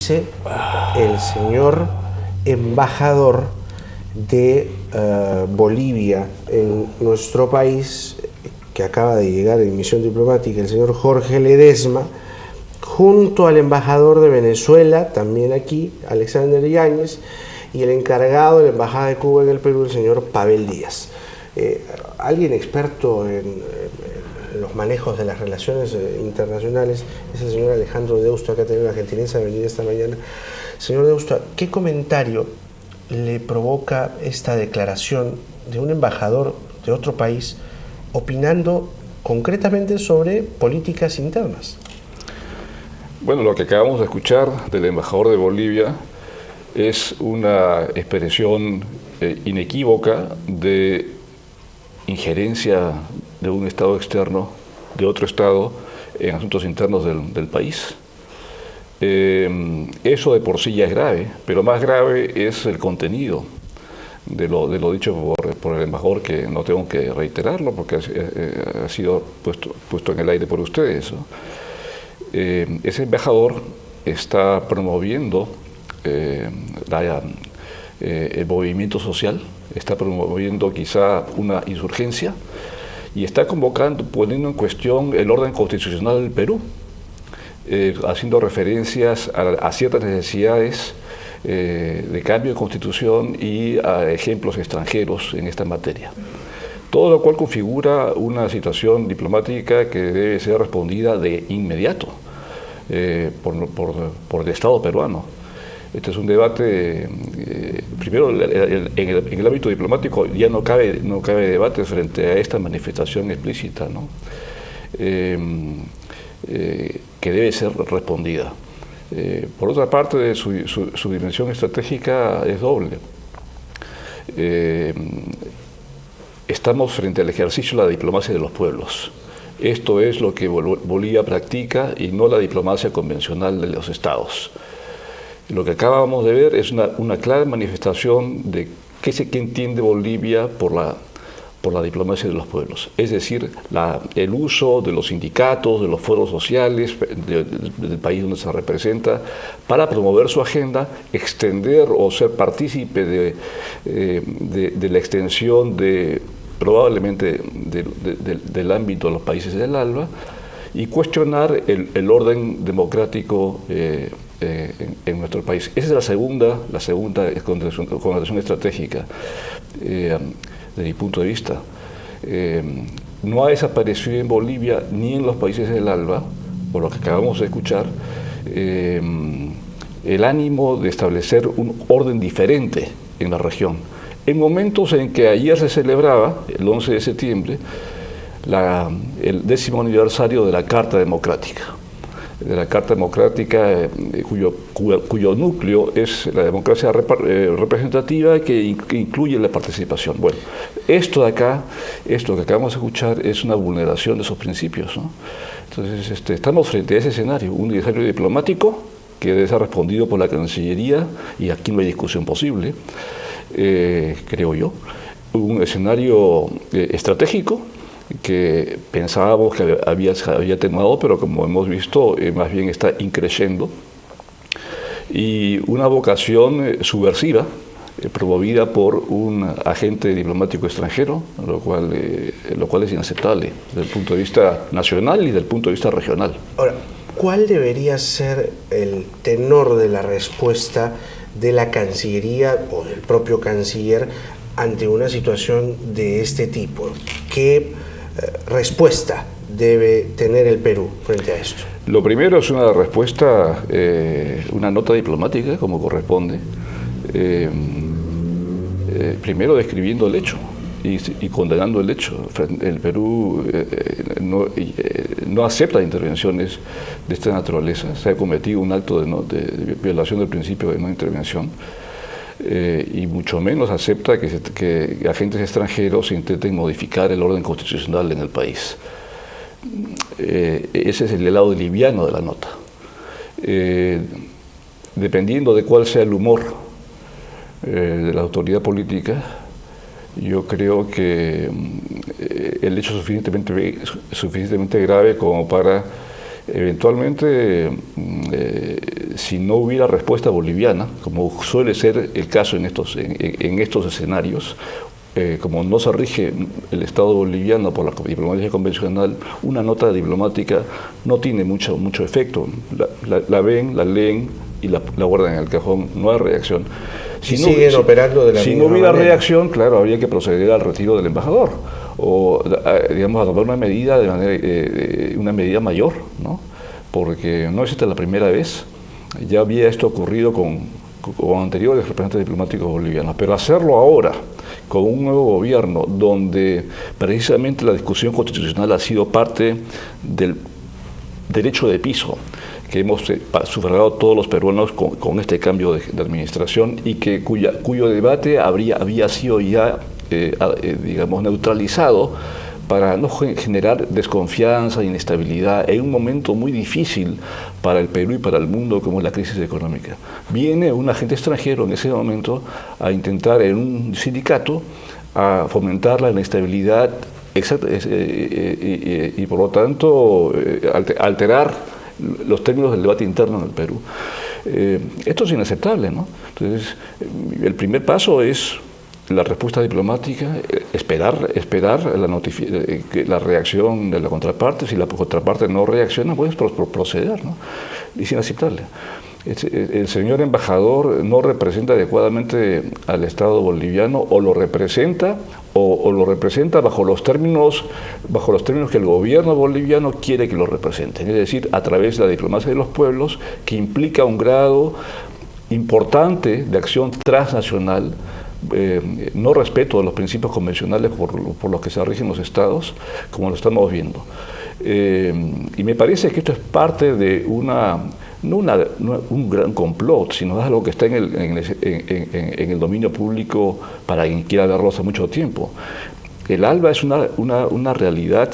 El señor embajador de Bolivia en nuestro país, que acaba de llegar en misión diplomática, el señor Jorge Ledesma, junto al embajador de Venezuela, también aquí, Alexander Yáñez, y el encargado de la Embajada de Cuba en el Perú, el señor Pavel Díaz. Alguien experto en los manejos de las relaciones internacionales es el señor Alejandro Deusto, que ha tenido la gentileza de venir esta mañana. Señor Deusto, ¿qué comentario le provoca esta declaración de un embajador de otro país opinando concretamente sobre políticas internas? Bueno, lo que acabamos de escuchar del embajador de Bolivia es una expresión inequívoca de injerencia de un Estado externo, de otro Estado, en asuntos internos del país. Eso de por sí ya es grave, pero más grave es el contenido de lo dicho por el embajador, que no tengo que reiterarlo porque ha sido puesto en el aire por ustedes, ¿no? Ese embajador está promoviendo el movimiento social, está promoviendo quizá una insurgencia y está poniendo en cuestión el orden constitucional del Perú, haciendo referencias a ciertas necesidades de cambio de constitución y a ejemplos extranjeros en esta materia. Todo lo cual configura una situación diplomática que debe ser respondida de inmediato por el Estado peruano. Este es un debate, primero en el ámbito diplomático ya no cabe debate frente a esta manifestación explícita, ¿no? Que debe ser respondida. Por otra parte, su dimensión estratégica es doble. Estamos frente al ejercicio de la diplomacia de los pueblos. Esto es lo que Bolivia practica y no la diplomacia convencional de los estados. Lo que acabamos de ver es una clara manifestación de qué entiende Bolivia por la diplomacia de los pueblos. Es decir, el uso de los sindicatos, de los foros sociales del país donde se representa para promover su agenda, extender o ser partícipe de la extensión probablemente del ámbito de los países del ALBA y cuestionar el orden democrático en nuestro país. Esa es la segunda connotación estratégica de mi punto de vista. No ha desaparecido en Bolivia ni en los países del ALBA, por lo que acabamos de escuchar, el ánimo de establecer un orden diferente en la región. En momentos en que ayer se celebraba, el 11 de septiembre, el 10º aniversario de la Carta Democrática. Cuyo núcleo es la democracia representativa que incluye la participación. Bueno, esto que acabamos de escuchar es una vulneración de esos principios, ¿no? Entonces, estamos frente a ese escenario, un escenario diplomático que debe ser respondido por la Cancillería, y aquí no hay discusión posible, creo yo, un escenario estratégico que pensábamos que había atenuado, pero como hemos visto, más bien está increciendo, y una vocación subversiva promovida por un agente diplomático extranjero, lo cual es inaceptable desde el punto de vista nacional y desde el punto de vista regional. Ahora, ¿cuál debería ser el tenor de la respuesta de la Cancillería o del propio canciller ante una situación de este tipo? ¿Qué respuesta debe tener el Perú frente a esto? Lo primero es una respuesta, una nota diplomática, como corresponde, primero describiendo el hecho y condenando el hecho. El Perú no acepta intervenciones de esta naturaleza. Se ha cometido un acto de violación del principio de no intervención. Y mucho menos acepta que agentes extranjeros intenten modificar el orden constitucional en el país. Ese es el lado liviano de la nota. Dependiendo de cuál sea el humor de la autoridad política, yo creo que el hecho es suficientemente grave como para eventualmente si no hubiera respuesta boliviana, como suele ser el caso en estos escenarios, como no se rige el Estado boliviano por la diplomacia convencional, una nota diplomática no tiene mucho efecto. La ven, la leen y la guardan en el cajón, no hay reacción. Siguen operando de la misma manera. Si no hubiera reacción, claro, habría que proceder al retiro del embajador o, digamos, a tomar una medida una medida mayor, ¿no? Porque no es esta la primera vez, ya había esto ocurrido con anteriores representantes diplomáticos bolivianos, pero hacerlo ahora, con un nuevo gobierno, donde precisamente la discusión constitucional ha sido parte del derecho de piso que hemos sufragado todos los peruanos con este cambio de administración y cuyo debate había sido ya, digamos, neutralizado para no generar desconfianza e inestabilidad en un momento muy difícil para el Perú y para el mundo como es la crisis económica. Viene un agente extranjero en ese momento a intentar en un sindicato a fomentar la inestabilidad y por lo tanto alterar los términos del debate interno en el Perú. Esto es inaceptable, ¿no? Entonces, el primer paso es la respuesta diplomática, esperar la reacción de la contraparte. Si la contraparte no reacciona, pues proceder, ¿no? Es inaceptable. El señor embajador no representa adecuadamente al Estado boliviano, o lo representa bajo los términos que el gobierno boliviano quiere que lo representen, es decir, a través de la diplomacia de los pueblos, que implica un grado importante de acción transnacional, no respeto de los principios convencionales por los que se rigen los estados, como lo estamos viendo. Y me parece que esto es parte de no un gran complot, sino algo que está en el dominio público para quien quiera verlo hace mucho tiempo. El ALBA es una realidad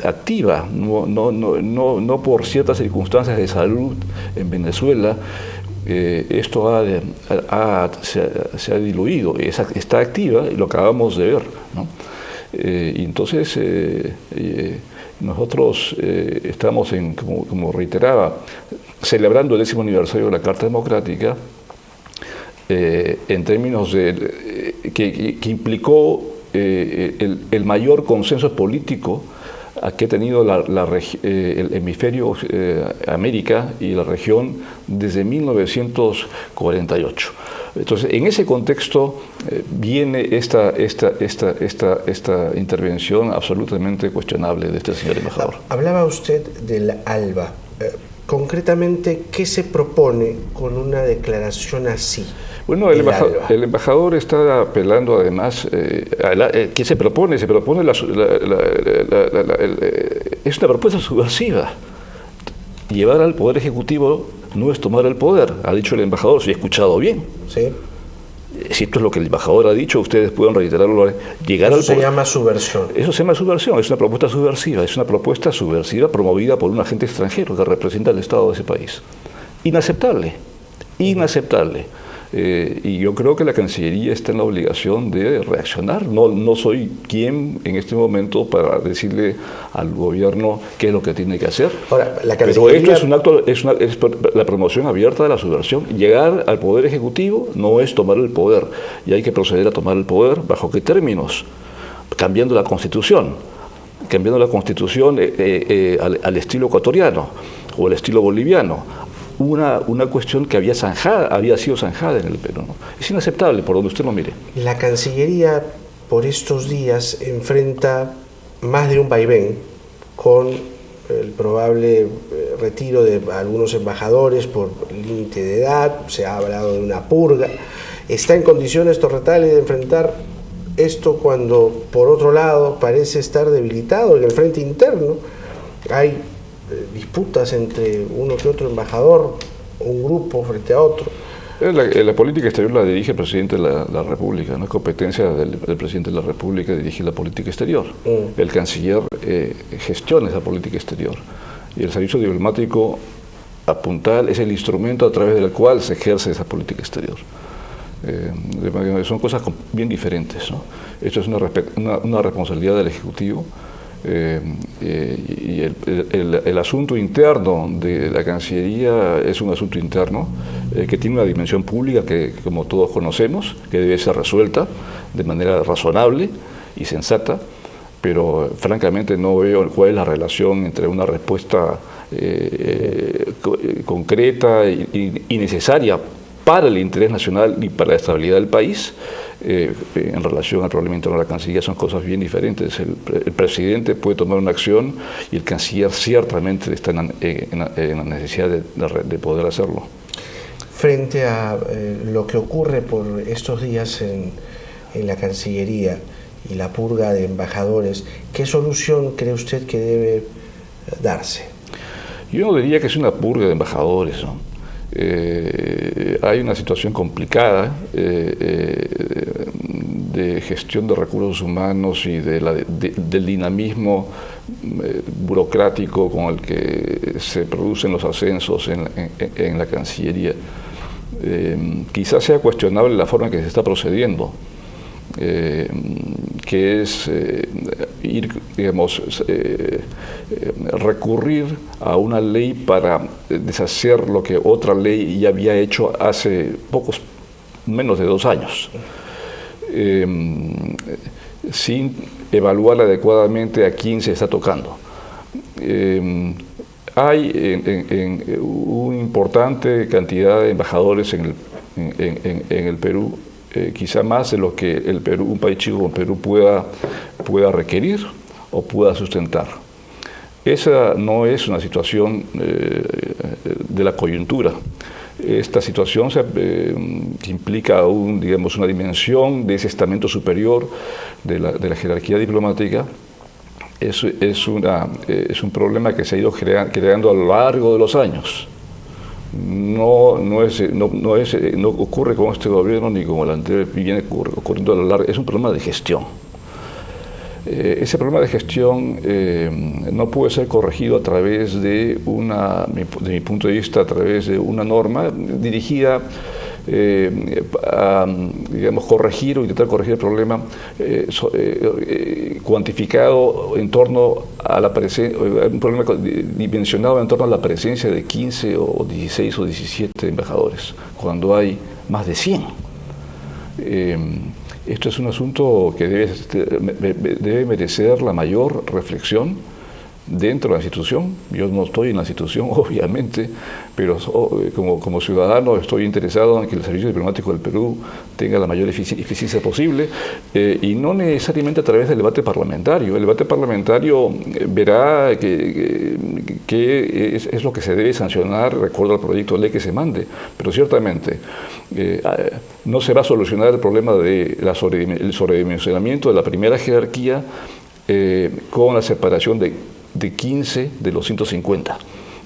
activa, no por ciertas circunstancias de salud en Venezuela. Esto se ha diluido, está activa y lo acabamos de ver, ¿no? Y entonces nosotros estamos, como reiteraba, celebrando el 10º aniversario de la Carta Democrática, en términos que implicó el mayor consenso político que ha tenido el hemisferio América y la región desde 1948. Entonces, en ese contexto viene esta intervención absolutamente cuestionable de este señor embajador. Hablaba usted del ALBA. Concretamente, ¿qué se propone con una declaración así? Bueno, el embajador está apelando además, ¿qué se propone? Se propone es una propuesta subversiva. Llevar al Poder Ejecutivo no es tomar el poder, ha dicho el embajador, si he escuchado bien. Sí. Si esto es lo que el embajador ha dicho, ustedes pueden reiterarlo. Eso se llama subversión. Eso se llama subversión, es una propuesta subversiva promovida por un agente extranjero que representa al Estado de ese país. Inaceptable. Y yo creo que la Cancillería está en la obligación de reaccionar. No soy quien en este momento para decirle al gobierno qué es lo que tiene que hacer. Ahora, pero esto es un acto, es la promoción abierta de la subversión. Llegar al Poder Ejecutivo no es tomar el poder, y hay que proceder a tomar el poder. ¿Bajo qué términos? Cambiando la Constitución. Al estilo ecuatoriano o al estilo boliviano. Una cuestión que había sido zanjada en el Perú, ¿no? Es inaceptable por donde usted lo mire. La Cancillería por estos días enfrenta más de un vaivén con el probable retiro de algunos embajadores por límite de edad. Se ha hablado de una purga. ¿Está en condiciones Torretales de enfrentar esto cuando por otro lado parece estar debilitado en el frente interno? Hay disputas entre uno que otro embajador, un grupo frente a otro. La política exterior la dirige el presidente de la República, no es competencia del presidente de la República dirigir la política exterior. El canciller gestiona esa política exterior y el servicio diplomático apuntal es el instrumento a través del cual se ejerce esa política exterior. Son cosas bien diferentes, ¿no? Esto es una responsabilidad del Ejecutivo Y el asunto interno de la Cancillería es un asunto interno que tiene una dimensión pública que, como todos conocemos, que debe ser resuelta de manera razonable y sensata, pero francamente no veo cuál es la relación entre una respuesta concreta y necesaria para el interés nacional y para la estabilidad del país en relación al problema interno de la Cancillería. Son cosas bien diferentes. El presidente puede tomar una acción y el canciller ciertamente está en la necesidad de poder hacerlo. Frente a lo que ocurre por estos días en la Cancillería y la purga de embajadores, ¿qué solución cree usted que debe darse? Yo no diría que es una purga de embajadores, ¿no? Hay una situación complicada de gestión de recursos humanos y del dinamismo burocrático con el que se producen los ascensos en la Cancillería. Quizás sea cuestionable la forma en que se está procediendo, que es recurrir a una ley para deshacer lo que otra ley ya había hecho hace menos de 2 años, sin evaluar adecuadamente a quién se está tocando. Hay una importante cantidad de embajadores en el Perú, quizá más de lo que un país chico como Perú pueda requerir o pueda sustentar. Esa no es una situación de la coyuntura. Esta situación implica una dimensión de ese estamento superior de la jerarquía diplomática. Es un problema que se ha ido creando a lo largo de los años. No ocurre con este gobierno ni con el anterior, viene ocurriendo a lo largo. Es un problema de gestión. Ese problema de gestión no puede ser corregido a través de mi punto de vista, a través de una norma dirigida a, corregir o intentar corregir el problema cuantificado en torno a la presencia, un problema dimensionado en torno a la presencia de 15 o 16 o 17 embajadores, cuando hay más de 100. Esto es un asunto que debe merecer la mayor reflexión dentro de la institución. Yo no estoy en la institución, obviamente, pero como ciudadano estoy interesado en que el servicio diplomático del Perú tenga la mayor eficiencia posible y no necesariamente a través del debate parlamentario. El debate parlamentario verá qué es lo que se debe sancionar de acuerdo al proyecto de ley que se mande, pero ciertamente no se va a solucionar el problema del sobredimensionamiento de la primera jerarquía con la separación de 15 de los 150.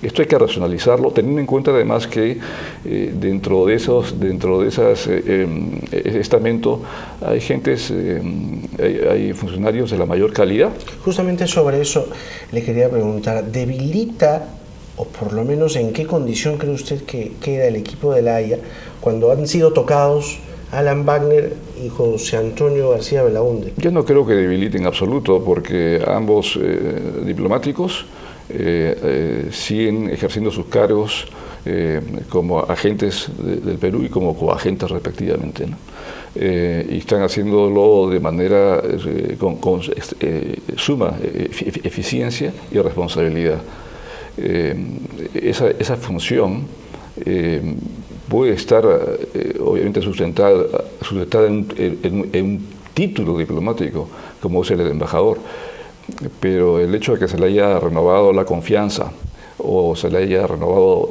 Esto hay que racionalizarlo, teniendo en cuenta además que dentro de esos estamentos hay funcionarios de la mayor calidad. Justamente sobre eso le quería preguntar, ¿debilita, o por lo menos en qué condición cree usted que queda el equipo de La Haya cuando han sido tocados Alan Wagner y José Antonio García Belaúnde? Yo no creo que debilite en absoluto, porque ambos diplomáticos siguen ejerciendo sus cargos como agentes del Perú y como coagentes respectivamente, ¿no? Y están haciéndolo de manera con suma eficiencia y responsabilidad. Esa función puede estar obviamente sustentada en un título diplomático como es el del embajador, pero el hecho de que se le haya renovado la confianza o se le haya renovado,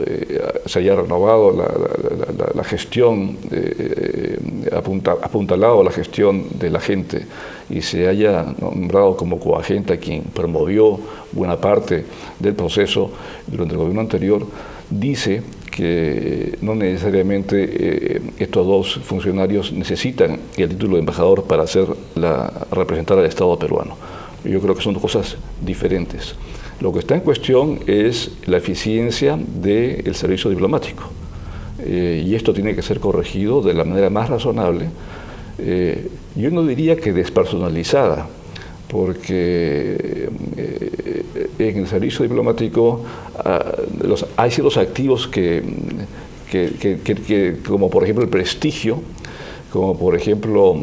la gestión, apuntalado la gestión de la gente y se haya nombrado como coagente a quien promovió buena parte del proceso durante el gobierno anterior, dice que no necesariamente estos dos funcionarios necesitan el título de embajador para representar al Estado peruano. Yo creo que son dos cosas diferentes. Lo que está en cuestión es la eficiencia del servicio diplomático y esto tiene que ser corregido de la manera más razonable. Yo no diría que despersonalizada, porque en el servicio diplomático hay ciertos activos que, como por ejemplo el prestigio, como por ejemplo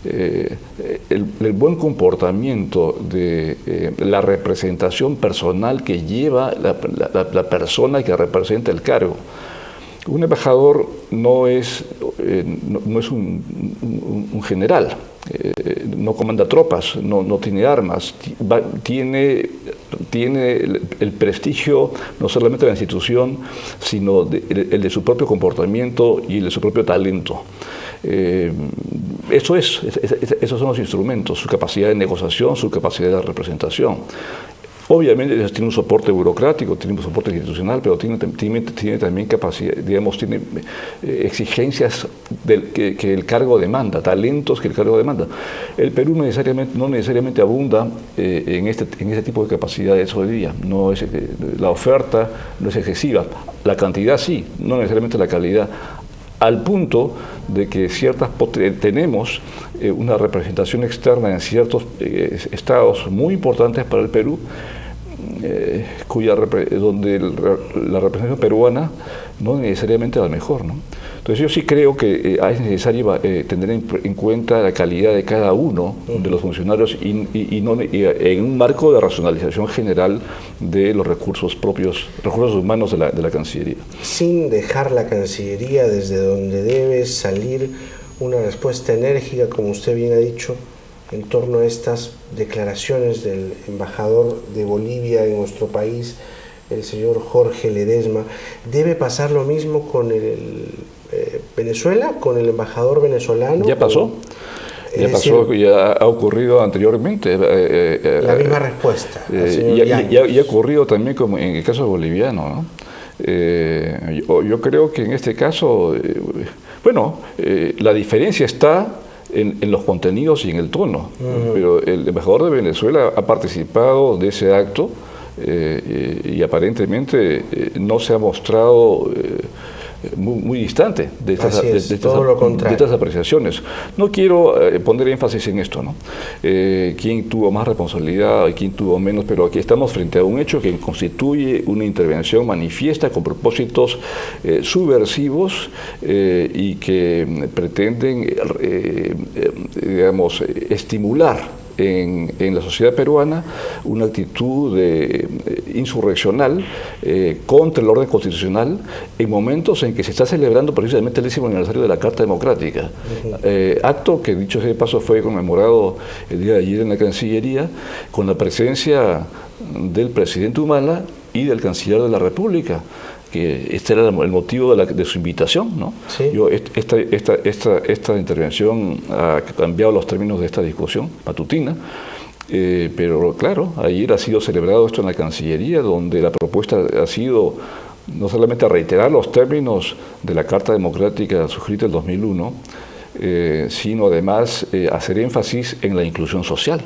el buen comportamiento de la representación personal que lleva la persona que representa el cargo. Un embajador no es un general, no comanda tropas, no tiene armas, tiene el prestigio no solamente de la institución, sino el de su propio comportamiento y el de su propio talento. Esos son los instrumentos, su capacidad de negociación, su capacidad de representación. Obviamente tiene un soporte burocrático, tiene un soporte institucional, pero tiene también capacidad, digamos, tiene exigencias que el cargo demanda, talentos que el cargo demanda. El Perú no necesariamente abunda en este tipo de capacidades hoy día. La oferta no es excesiva, la cantidad sí, no necesariamente la calidad, al punto de que tenemos una representación externa en ciertos estados muy importantes para el Perú, donde la representación peruana no necesariamente es la mejor, ¿no? Entonces yo sí creo que es necesario tener en cuenta la calidad de cada uno de los funcionarios y en un marco de racionalización general de los recursos humanos de la Cancillería. Sin dejar la Cancillería desde donde debe salir una respuesta enérgica, como usted bien ha dicho, en torno a estas declaraciones del embajador de Bolivia en nuestro país, el señor Jorge Ledesma. ¿Debe pasar lo mismo con Venezuela, con el embajador venezolano? Ya pasó. Ya ha ocurrido anteriormente. La misma respuesta. Ya ha ocurrido también como en el caso boliviano, ¿no? Yo creo que en este caso, la diferencia está en los contenidos y en el tono. Pero el embajador de Venezuela ha participado de ese acto y aparentemente no se ha mostrado muy distante de estas apreciaciones. No quiero poner énfasis en esto, ¿no? Quién tuvo más responsabilidad y quién tuvo menos, pero aquí estamos frente a un hecho que constituye una intervención manifiesta con propósitos subversivos y que pretenden, estimular en la sociedad peruana una actitud insurreccional contra el orden constitucional en momentos en que se está celebrando precisamente el 10º aniversario de la Carta Democrática. Acto que, dicho sea de paso, fue conmemorado el día de ayer en la Cancillería con la presencia del presidente Humala y del canciller de la República, que este era el motivo de su invitación, ¿no? Sí. Esta intervención ha cambiado los términos de esta discusión matutina, pero claro, ayer ha sido celebrado esto en la Cancillería, donde la propuesta ha sido no solamente reiterar los términos de la Carta Democrática suscrita en 2001, sino además hacer énfasis en la inclusión social.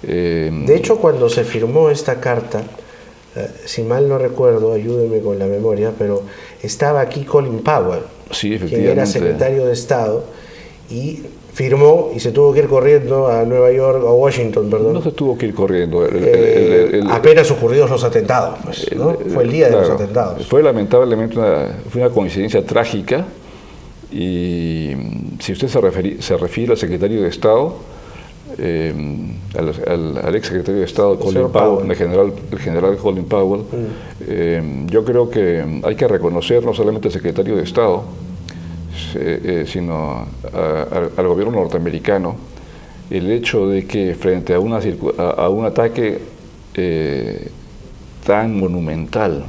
De hecho, cuando se firmó esta carta, si mal no recuerdo, ayúdeme con la memoria, pero estaba aquí Colin Powell, sí, quien era secretario de Estado, y firmó y se tuvo que ir corriendo a Nueva York, a Washington, perdón. No se tuvo que ir corriendo. Apenas ocurridos los atentados, pues, ¿no? Fue el día de los atentados. Fue lamentablemente una coincidencia trágica, y si usted se refiere al secretario de Estado, al ex secretario de Estado Colin Powell, el general Colin Powell, yo creo que hay que reconocer no solamente al secretario de Estado, sino al gobierno norteamericano el hecho de que frente a un ataque tan monumental,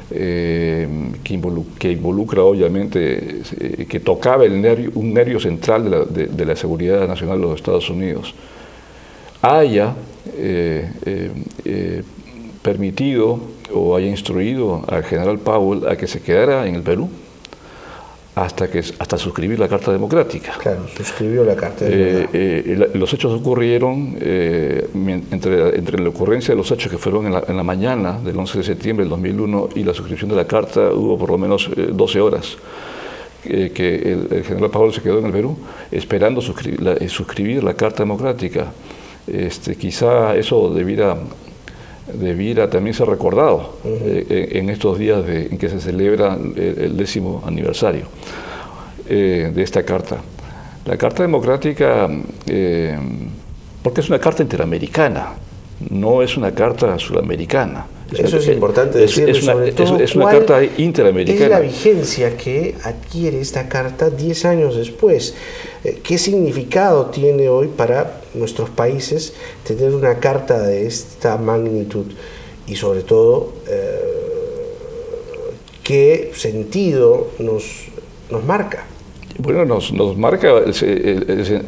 que involucra obviamente, que tocaba un nervio central de la seguridad nacional de los Estados Unidos, haya permitido o haya instruido al general Powell a que se quedara en el Perú hasta suscribir la Carta Democrática. Claro, suscribió la Carta Democrática. Los hechos ocurrieron, entre la ocurrencia de los hechos que fueron en la mañana del 11 de septiembre del 2001 y la suscripción de la Carta, hubo por lo menos 12 horas que el general Powell se quedó en el Perú esperando suscribir la Carta Democrática. Quizá eso debiera también ser recordado en estos días en que se celebra el 10º aniversario de esta carta. La Carta Democrática, porque es una carta interamericana, no es una carta sudamericana. Eso es importante decirlo, sobre todo. Es una carta interamericana. Es la vigencia que adquiere esta carta 10 años después. ¿Qué significado tiene hoy para nuestros países tener una carta de esta magnitud? Y sobre todo, ¿qué sentido nos marca? Bueno, nos marca,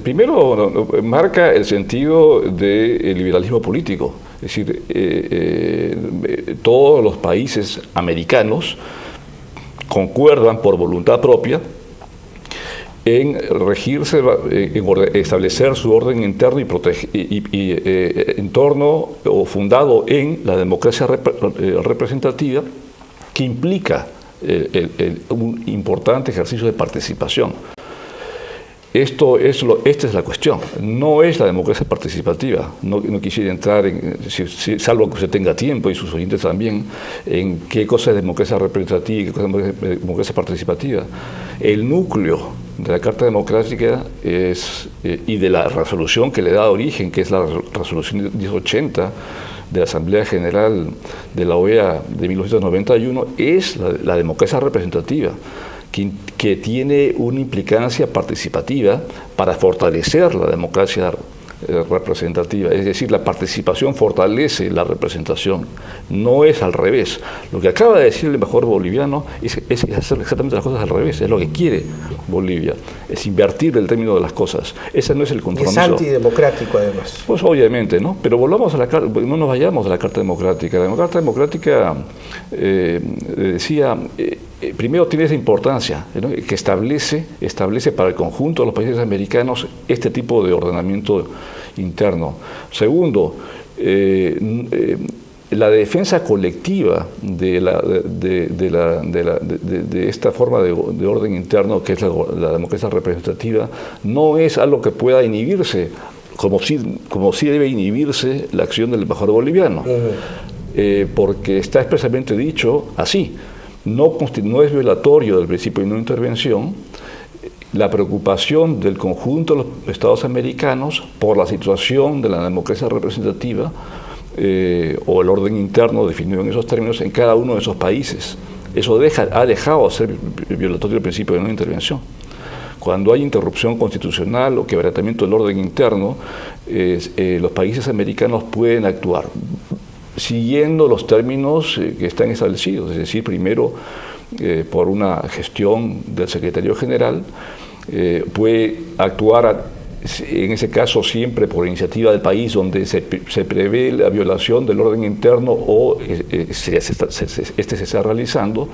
primero marca el sentido del liberalismo político. Es decir, todos los países americanos concuerdan por voluntad propia en regirse, en establecer su orden interno en torno o fundado en la democracia representativa, que implica un importante ejercicio de participación. Esta es la cuestión, no es la democracia participativa. No quisiera entrar, salvo que usted tenga tiempo y sus oyentes también, en qué cosa es democracia representativa y qué cosa es democracia participativa. El núcleo de la Carta Democrática y de la resolución que le da origen, que es la resolución 1080 de la Asamblea General de la OEA de 1991, es la democracia representativa, que tiene una implicancia participativa para fortalecer la democracia representativa. Es decir, la participación fortalece la representación, no es al revés. Lo que acaba de decir el embajador boliviano es hacer exactamente las cosas al revés, es lo que quiere Bolivia, es invertir el término de las cosas. Ese no es el compromiso. Y es antidemocrático además. Pues obviamente, ¿no? Pero volvamos a no nos vayamos a la Carta Democrática. La Carta Democrática decía, primero tiene esa importancia, ¿no? Que establece para el conjunto de los países americanos este tipo de ordenamiento interno. Segundo, la defensa colectiva de esta forma de orden interno, que es la democracia representativa, no es algo que pueda inhibirse, como sí debe inhibirse la acción del embajador boliviano, porque está expresamente dicho así. No es violatorio del principio de no intervención la preocupación del conjunto de los estados americanos por la situación de la democracia representativa o el orden interno definido en esos términos en cada uno de esos países. Eso ha dejado de ser violatorio del principio de no intervención. Cuando hay interrupción constitucional o quebrantamiento del orden interno, los países americanos pueden actuar siguiendo los términos que están establecidos, es decir, primero por una gestión del secretario general, puede actuar en ese caso siempre por iniciativa del país donde se prevé la violación del orden interno o se está realizando.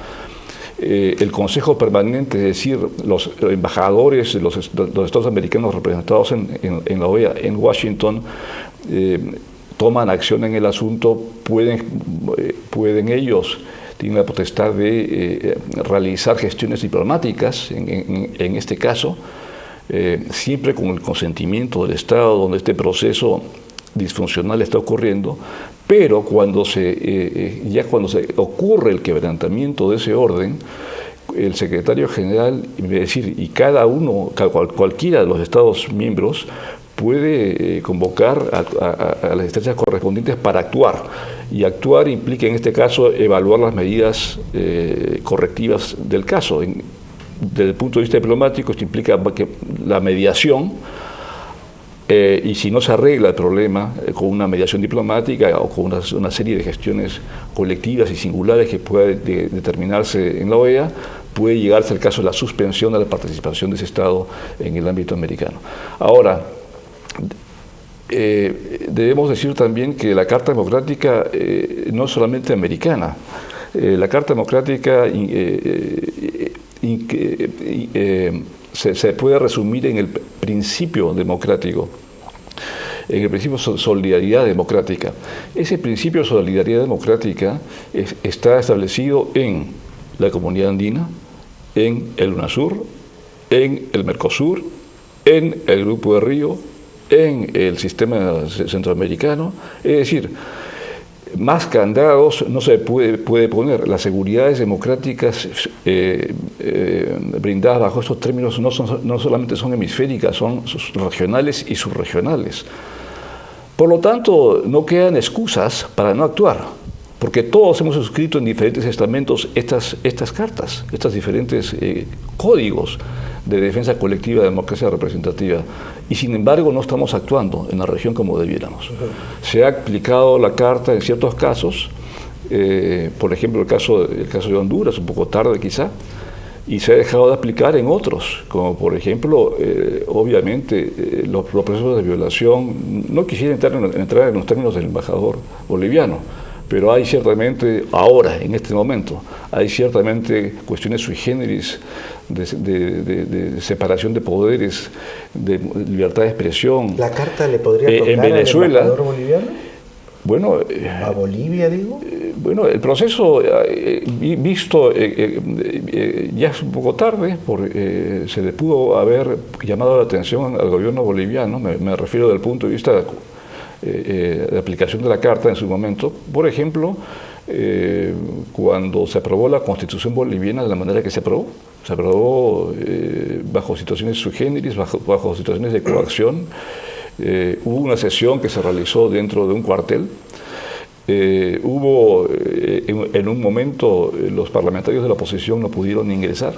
El Consejo Permanente, es decir, los embajadores de los Estados americanos representados en la OEA en Washington, toman acción en el asunto, pueden ellos, tienen la potestad de realizar gestiones diplomáticas, en este caso, siempre con el consentimiento del Estado donde este proceso disfuncional está ocurriendo, pero cuando se ocurre el quebrantamiento de ese orden, el secretario general, es decir, y cualquiera de los Estados miembros, puede convocar a las instancias correspondientes para actuar. Y actuar implica, en este caso, evaluar las medidas correctivas del caso. Desde el punto de vista diplomático, esto implica que la mediación, y si no se arregla el problema con una mediación diplomática o con una serie de gestiones colectivas y singulares que pueda determinarse en la OEA, puede llegarse al caso de la suspensión de la participación de ese Estado en el ámbito americano. Ahora, debemos decir también que la Carta Democrática no es solamente americana. La Carta Democrática se puede resumir en el principio democrático, en el principio de solidaridad democrática. Ese principio de solidaridad democrática está establecido en la Comunidad Andina, en el UNASUR, en el Mercosur, en el Grupo de Río, en el sistema centroamericano. Es decir, más candados no se puede poner. Las seguridades democráticas brindadas bajo estos términos no solamente son hemisféricas, son regionales y subregionales. Por lo tanto, no quedan excusas para no actuar, porque todos hemos suscrito en diferentes estamentos estas cartas, estos diferentes códigos de defensa colectiva de democracia representativa, y sin embargo no estamos actuando en la región como debiéramos. Se ha aplicado la carta en ciertos casos, por ejemplo el caso de Honduras, un poco tarde quizá, y se ha dejado de aplicar en otros, como por ejemplo, obviamente, los procesos de violación. No quisiera entrar en los términos del embajador boliviano, pero hay ciertamente, ahora, en este momento, hay ciertamente cuestiones sui generis de separación de poderes, de libertad de expresión. ¿La carta le podría tocar en Venezuela, al embajador boliviano? Bueno, ¿a Bolivia, digo? Bueno, el proceso visto ya es un poco tarde, porque se le pudo haber llamado la atención al gobierno boliviano, me refiero desde el punto de vista de aplicación de la carta en su momento. Por ejemplo, cuando se aprobó la Constitución boliviana de la manera que se aprobó bajo situaciones sui generis, bajo situaciones de coacción. Hubo una sesión que se realizó dentro de un cuartel. En un momento los parlamentarios de la oposición no pudieron ingresar.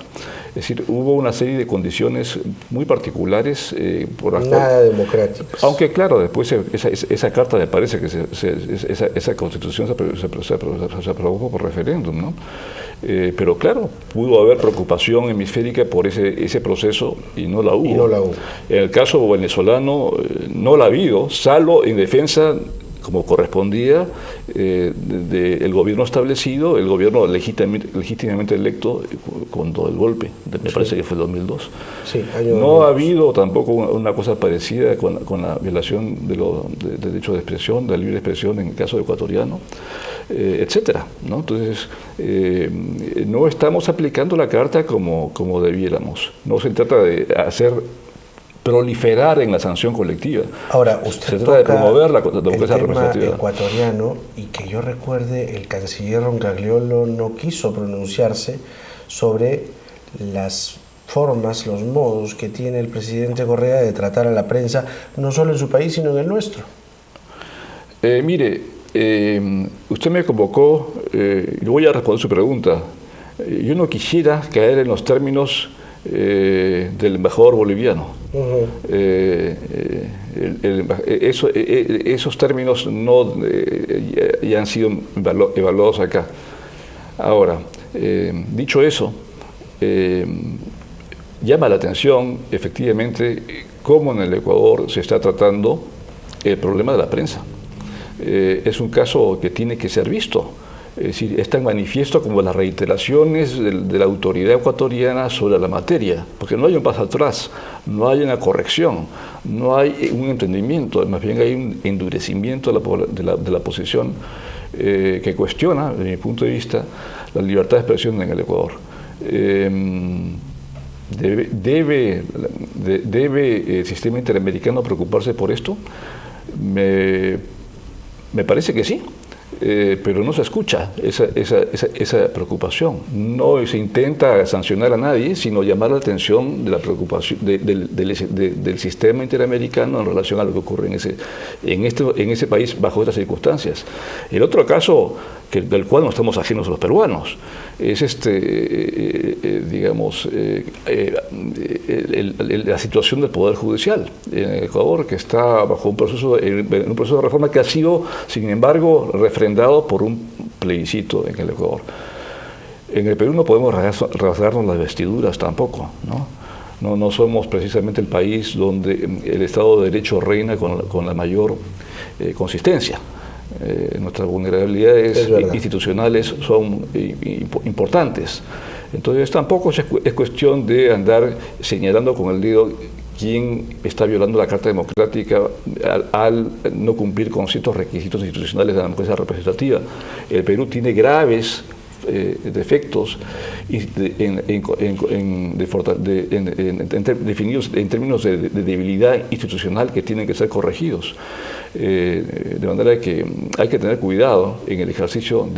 Es decir, hubo una serie de condiciones muy particulares por las nada democráticas. Aunque claro, después esa carta me parece que esa constitución se aprobó por referéndum, ¿no? Pero claro, pudo haber preocupación hemisférica por ese proceso y no la hubo. En el caso venezolano no la ha habido, salvo en defensa, como correspondía, del gobierno establecido, el gobierno legítimamente electo cuando el golpe, me parece que fue el 2002. Sí, no ha habido tampoco una cosa parecida con la violación del derecho de expresión, de la libre expresión en el caso ecuatoriano, etcétera, ¿no? Entonces, no estamos aplicando la carta como debiéramos. No se trata de hacer proliferar en la sanción colectiva. Ahora, usted se trata de promover la democracia el tema representativa ecuatoriano, y que yo recuerde, el canciller Roncagliolo no quiso pronunciarse sobre las formas, los modos que tiene el presidente Correa de tratar a la prensa, no solo en su país, sino en el nuestro. Mire, usted me convocó, yo voy a responder su pregunta. Yo no quisiera caer en los términos del embajador boliviano. Esos términos ya han sido evaluados acá. Ahora, dicho eso, llama la atención efectivamente cómo en el Ecuador se está tratando el problema de la prensa. Es un caso que tiene que ser visto. Es decir, es tan manifiesto como las reiteraciones de la autoridad ecuatoriana sobre la materia, porque no hay un paso atrás, no hay una corrección, no hay un entendimiento, más bien hay un endurecimiento de la posición que cuestiona, desde mi punto de vista, la libertad de expresión en el Ecuador. ¿Debe el sistema interamericano preocuparse por esto? Me parece que sí. Pero no se escucha esa preocupación. No se intenta sancionar a nadie, sino llamar la atención de la preocupación del sistema interamericano en relación a lo que ocurre en ese país bajo estas circunstancias. El otro caso del cual no estamos ajenos a los peruanos es la situación del Poder Judicial en Ecuador, que está bajo un proceso de reforma que ha sido, sin embargo, refrendado por un plebiscito en el Ecuador. En el Perú no podemos rasgarnos las vestiduras tampoco, ¿no? No somos precisamente el país donde el Estado de Derecho reina con la mayor consistencia. Nuestras vulnerabilidades institucionales son importantes. Entonces tampoco es cuestión de andar señalando con el dedo quién está violando la Carta Democrática al no cumplir con ciertos requisitos institucionales de la democracia representativa. El Perú tiene graves defectos definidos en términos de debilidad institucional que tienen que ser corregidos. De manera que hay que tener cuidado en el ejercicio en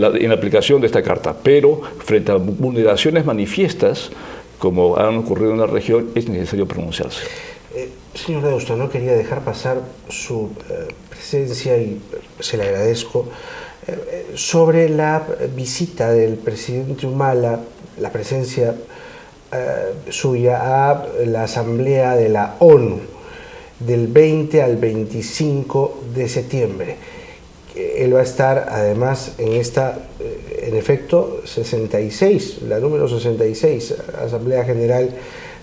la aplicación de esta carta, pero frente a vulneraciones manifiestas como han ocurrido en la región es necesario pronunciarse. Señor Deusto, no quería dejar pasar su presencia y se le agradezco sobre la visita del presidente Humala, la presencia suya a la Asamblea de la ONU del 20 al 25 de septiembre. Él va a estar además en esta, en efecto, 66, la número 66, Asamblea General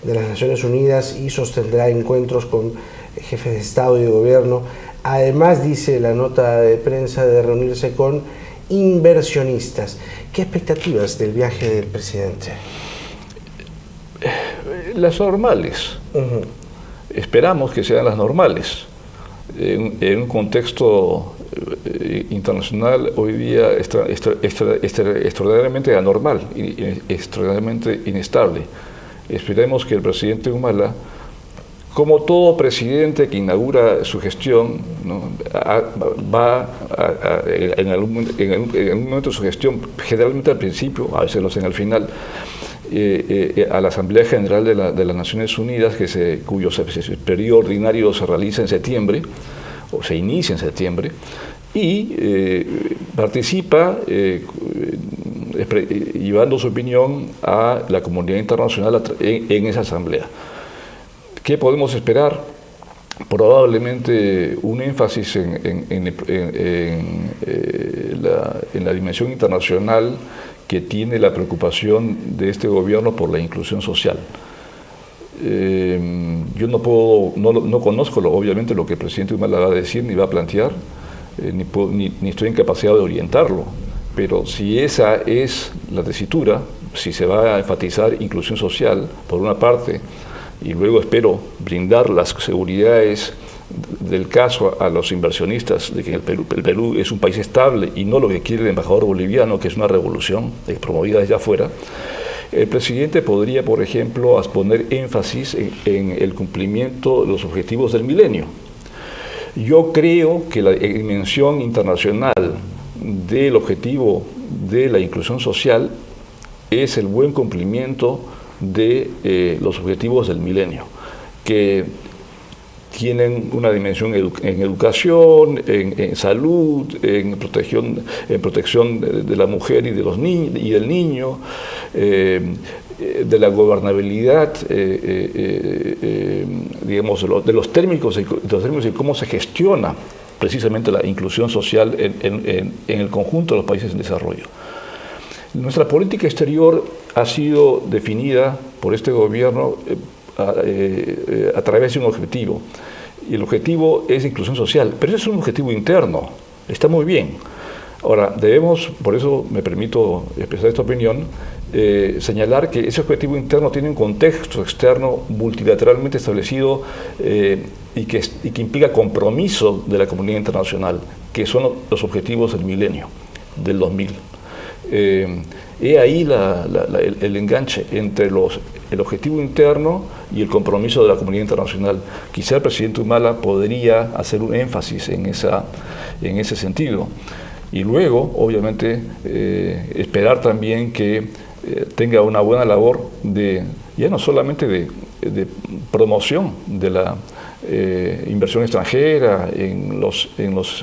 de las Naciones Unidas, y sostendrá encuentros con jefes de Estado y de Gobierno. Además, dice la nota de prensa, de reunirse con inversionistas. ¿Qué expectativas del viaje del presidente? Las normales. Esperamos que sean las normales. En un contexto internacional hoy día extraordinariamente anormal, extraordinariamente inestable. Esperemos que el presidente Humala, como todo presidente que inaugura su gestión, ¿no?, va en algún momento de su gestión, generalmente al principio, a veces lo hacen al final, a la Asamblea General de las Naciones Unidas, cuyo periodo ordinario se realiza en septiembre, o se inicia en septiembre, y participa llevando su opinión a la comunidad internacional en esa asamblea. ¿Qué podemos esperar? Probablemente un énfasis en la dimensión internacional que tiene la preocupación de este gobierno por la inclusión social. Yo no conozco obviamente lo que el presidente Humala va a decir ni va a plantear, ni estoy en capacidad de orientarlo, pero si esa es la tesitura, si se va a enfatizar inclusión social por una parte, y luego espero brindar las seguridades del caso a los inversionistas de que el Perú es un país estable y no lo que quiere el embajador boliviano, que es una revolución promovida desde afuera, el presidente podría, por ejemplo, poner énfasis en el cumplimiento de los objetivos del milenio. Yo creo que la dimensión internacional del objetivo de la inclusión social es el buen cumplimiento de los objetivos del milenio, que tienen una dimensión en educación, en salud, en protección de la mujer y de los niños y del niño, de la gobernabilidad, digamos, de los términos y cómo se gestiona precisamente la inclusión social en el conjunto de los países en desarrollo. Nuestra política exterior ha sido definida por este gobierno a través de un objetivo, y el objetivo es inclusión social, pero ese es un objetivo interno, está muy bien. Ahora, debemos, por eso me permito expresar esta opinión, señalar que ese objetivo interno tiene un contexto externo multilateralmente establecido y que implica compromiso de la comunidad internacional, que son los objetivos del milenio, del 2000. He ahí el enganche entre el objetivo interno y el compromiso de la comunidad internacional. Quizá el presidente Humala podría hacer un énfasis en ese sentido. Y luego, obviamente, esperar también que tenga una buena labor ya no solamente de promoción de la inversión extranjera en los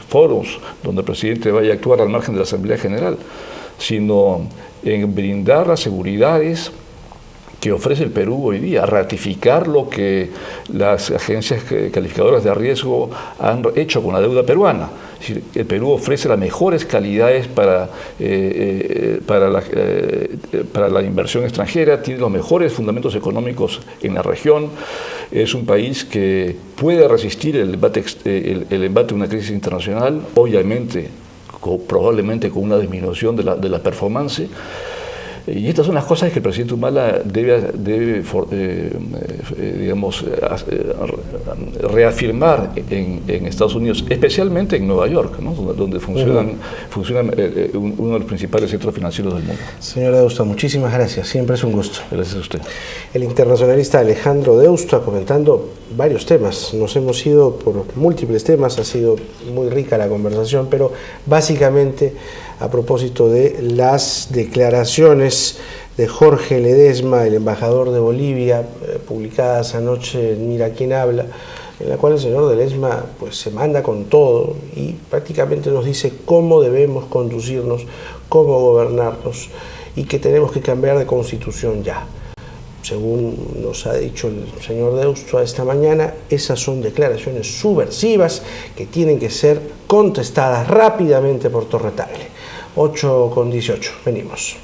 foros donde el presidente vaya a actuar al margen de la Asamblea General, sino en brindar las seguridades que ofrece el Perú hoy día, ratificar lo que las agencias calificadoras de riesgo han hecho con la deuda peruana. Es decir, el Perú ofrece las mejores calidades para la inversión extranjera, tiene los mejores fundamentos económicos en la región, es un país que puede resistir el embate de una crisis internacional, obviamente, probablemente con una disminución de la performance, Y estas son las cosas que el presidente Humala debe digamos, reafirmar en Estados Unidos, especialmente en Nueva York, ¿no? Donde funciona uno de los principales centros financieros del mundo. Señor Deusto, muchísimas gracias, siempre es un gusto. Gracias a usted. El internacionalista Alejandro Deusto comentando varios temas. Nos hemos ido por múltiples temas, ha sido muy rica la conversación, pero básicamente a propósito de las declaraciones de Jorge Ledesma, el embajador de Bolivia, publicadas anoche en Mira quién habla, en la cual el señor Ledesma pues se manda con todo y prácticamente nos dice cómo debemos conducirnos, cómo gobernarnos y que tenemos que cambiar de constitución ya. Según nos ha dicho el señor Deusto esta mañana, esas son declaraciones subversivas que tienen que ser contestadas rápidamente por Torre Tagle. 8:18, venimos.